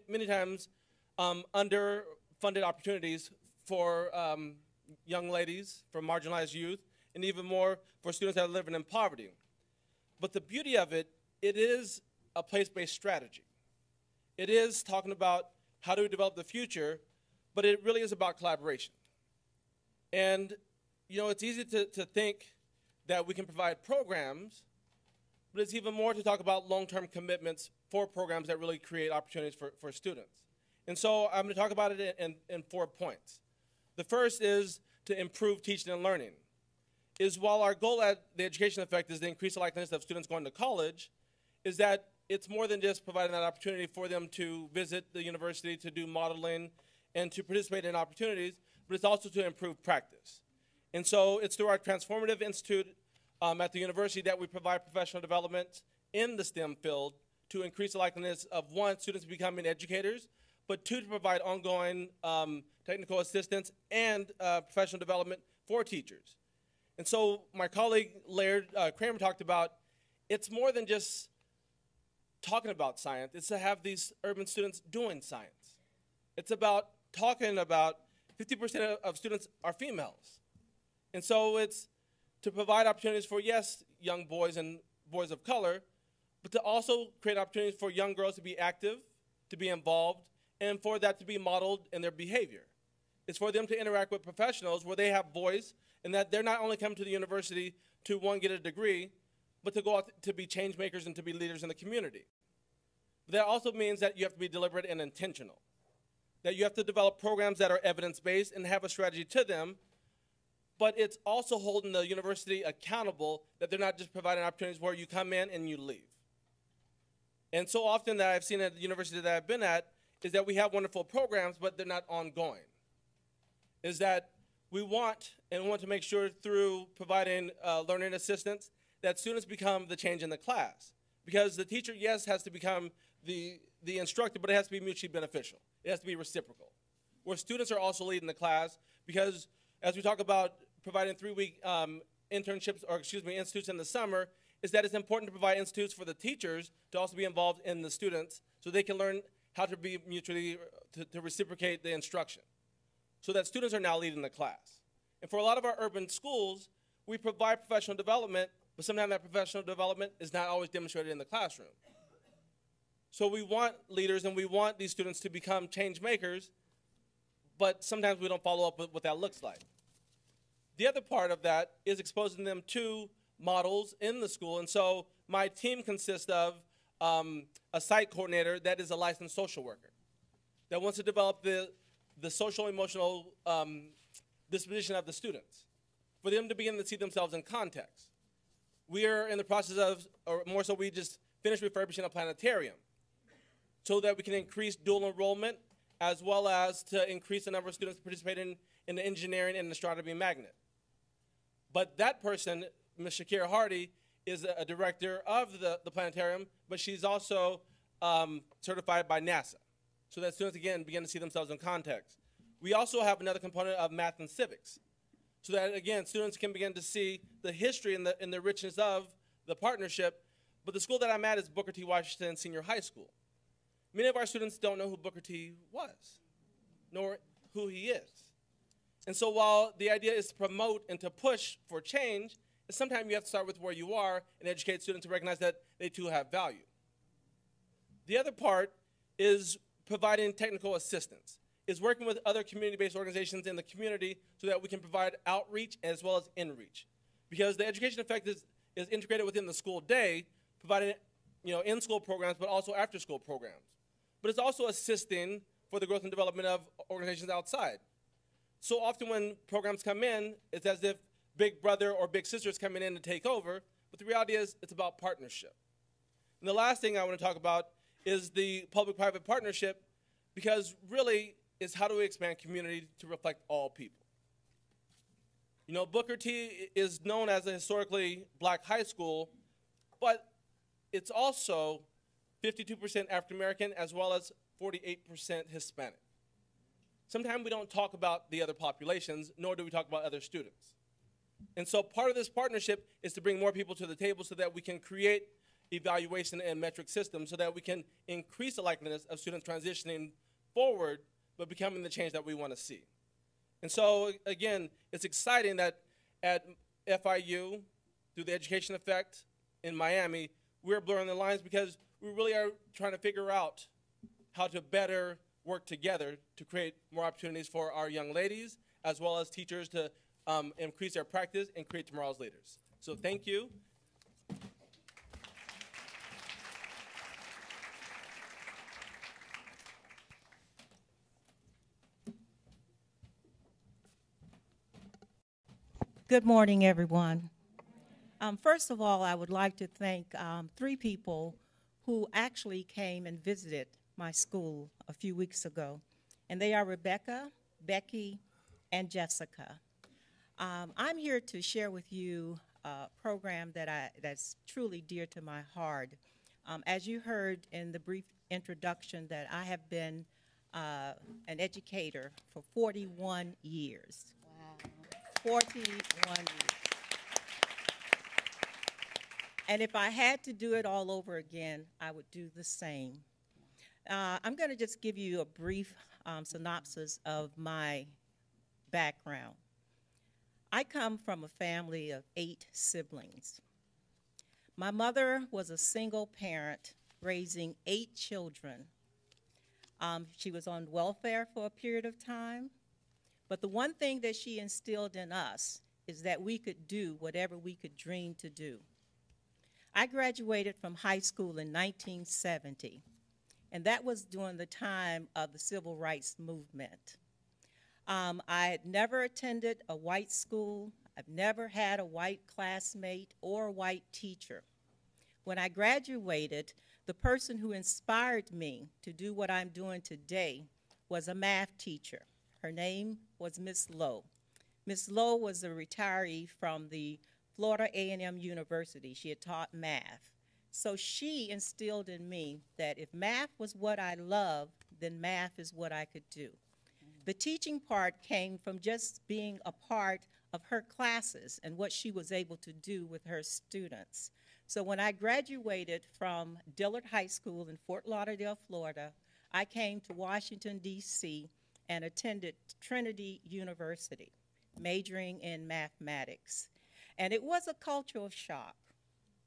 many times underfunded opportunities for young ladies, for marginalized youth, and even more for students that are living in poverty. But the beauty of it, it is a place-based strategy. It is talking about how do we develop the future, but it really is about collaboration. And it's easy to think that we can provide programs, but it's even more to talk about long-term commitments for programs that really create opportunities for students. And so I'm going to talk about it in 4 points. The first is to improve teaching and learning. While our goal at the Education Effect is to increase the likeliness of students going to college, is that it's more than just providing that opportunity for them to visit the university, to do modeling, and to participate in opportunities, but it's also to improve practice. And so it's through our Transformative Institute at the university that we provide professional development in the STEM field to increase the likeliness of, 1, students becoming educators, but 2, to provide ongoing technical assistance and professional development for teachers. And so my colleague Laird Kramer talked about, it's more than just talking about science, it's to have these urban students doing science. It's about talking about 50% of students are females. And so it's to provide opportunities for, yes, young boys and boys of color, but to also create opportunities for young girls to be active, to be involved, and for that to be modeled in their behavior. It's for them to interact with professionals where they have voice, and that they're not only coming to the university to, 1, get a degree, but to go out to be change makers and to be leaders in the community. But that also means that you have to be deliberate and intentional, that you have to develop programs that are evidence-based and have a strategy to them, but it's also holding the university accountable that they're not just providing opportunities where you come in and you leave. And so often that I've seen at the university that I've been at is that we have wonderful programs, but they're not ongoing. Is that we want to make sure through providing learning assistance that students become the change in the class. Because the teacher, yes, has to become the instructor, but it has to be mutually beneficial. It has to be reciprocal. Where students are also leading the class, because as we talk about providing 3-week internships, or institutes in the summer, is that it's important to provide institutes for the teachers to also be involved in the students so they can learn how to be mutually, to reciprocate the instruction, so that students are now leading the class. And for a lot of our urban schools, we provide professional development, but sometimes that professional development is not always demonstrated in the classroom. So we want leaders and we want these students to become change makers, but sometimes we don't follow up with what that looks like. The other part of that is exposing them to models in the school, and so my team consists of a site coordinator that is a licensed social worker that wants to develop the social emotional disposition of the students, for them to begin to see themselves in context. We are in the process of, or more so we just finished refurbishing a planetarium so that we can increase dual enrollment as well as to increase the number of students participating in the engineering and astronomy magnet. But that person, Ms. Shakira Hardy, is a director of the planetarium, but she's also certified by NASA, so that students, again, begin to see themselves in context. We also have another component of math and civics, so that, again, students can begin to see the history and the richness of the partnership. But the school that I'm at is Booker T. Washington Senior High School. Many of our students don't know who Booker T. was, nor who he is. And so while the idea is to promote and to push for change, sometimes you have to start with where you are and educate students to recognize that they too have value. The other part is providing technical assistance, is working with other community-based organizations in the community so that we can provide outreach as well as in-reach. Because the Education Effect is integrated within the school day, providing in-school programs, but also after-school programs. But it's also assisting for the growth and development of organizations outside. So often when programs come in, it's as if Big Brother or Big Sister is coming in to take over, but the reality is it's about partnership. And the last thing I want to talk about is the public-private partnership, because really is how do we expand community to reflect all people. Booker T is known as a historically black high school, but it's also 52% African American as well as 48% Hispanic. Sometimes we don't talk about the other populations, nor do we talk about other students. And so part of this partnership is to bring more people to the table so that we can create evaluation and metric system so that we can increase the likeliness of students transitioning forward but becoming the change that we want to see. And so, again, it's exciting that at FIU, through the education effect in Miami, we're blurring the lines because we really are trying to figure out how to better work together to create more opportunities for our young ladies as well as teachers to increase their practice and create tomorrow's leaders. So thank you. Good morning, everyone. First of all, I would like to thank 3 people who actually came and visited my school a few weeks ago, and they are Rebecca, Becky, and Jessica. I'm here to share with you a program that's truly dear to my heart. As you heard in the brief introduction, that I have been an educator for 41 years. 41 years. And if I had to do it all over again, I would do the same. I'm going to just give you a brief synopsis of my background. I come from a family of 8 siblings. My mother was a single parent raising 8 children. She was on welfare for a period of time. But the one thing that she instilled in us is that we could do whatever we could dream to do. I graduated from high school in 1970, and that was during the time of the civil rights movement. I had never attended a white school. I've never had a white classmate or a white teacher. When I graduated, the person who inspired me to do what I'm doing today was a math teacher. Her name was Miss Lowe. Miss Lowe was a retiree from the Florida A&M University. She had taught math. So she instilled in me that if math was what I loved, then math is what I could do. The teaching part came from just being a part of her classes and what she was able to do with her students. So when I graduated from Dillard High School in Fort Lauderdale, Florida, I came to Washington, D.C., and attended Trinity University, majoring in mathematics. And it was a cultural shock,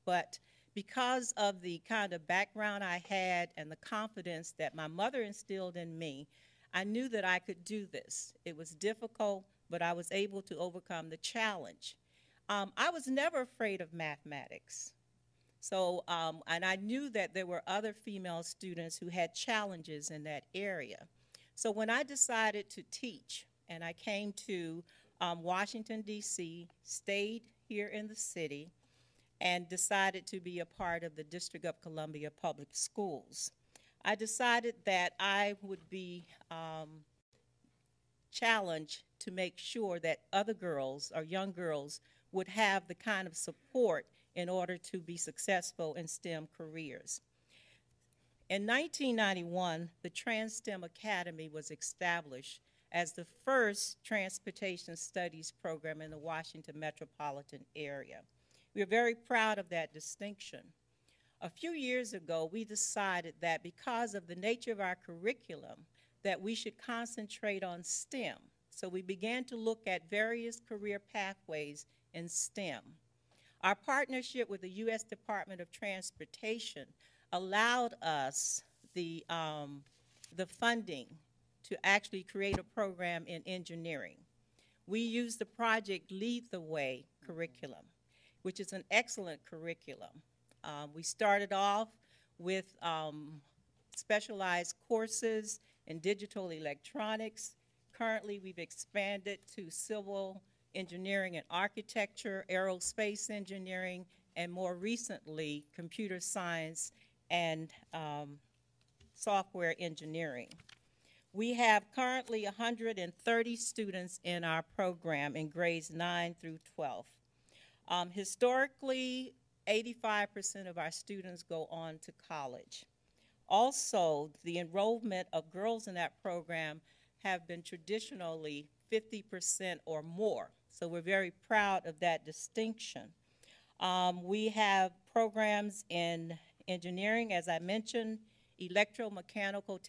but because of the kind of background I had and the confidence that my mother instilled in me, I knew that I could do this. It was difficult, but I was able to overcome the challenge. I was never afraid of mathematics. So, and I knew that there were other female students who had challenges in that area. So when I decided to teach, and I came to Washington, D.C., stayed here in the city, and decided to be a part of the District of Columbia Public Schools, I decided that I would be challenged to make sure that other girls or young girls would have the kind of support in order to be successful in STEM careers. In 1991, the Trans-STEM Academy was established as the first transportation studies program in the Washington metropolitan area. We are very proud of that distinction. A few years ago, we decided that because of the nature of our curriculum, that we should concentrate on STEM. So we began to look at various career pathways in STEM. Our partnership with the U.S. Department of Transportation allowed us the funding to actually create a program in engineering. We used the project Lead the Way curriculum, which is an excellent curriculum. We started off with specialized courses in digital electronics. Currently, we've expanded to civil engineering and architecture, aerospace engineering, and more recently, computer science and software engineering. We have currently 130 students in our program in grades 9 through 12. Historically, 85% of our students go on to college. Also, the enrollment of girls in that program have been traditionally 50% or more. So we're very proud of that distinction. We have programs in engineering, as I mentioned, electromechanical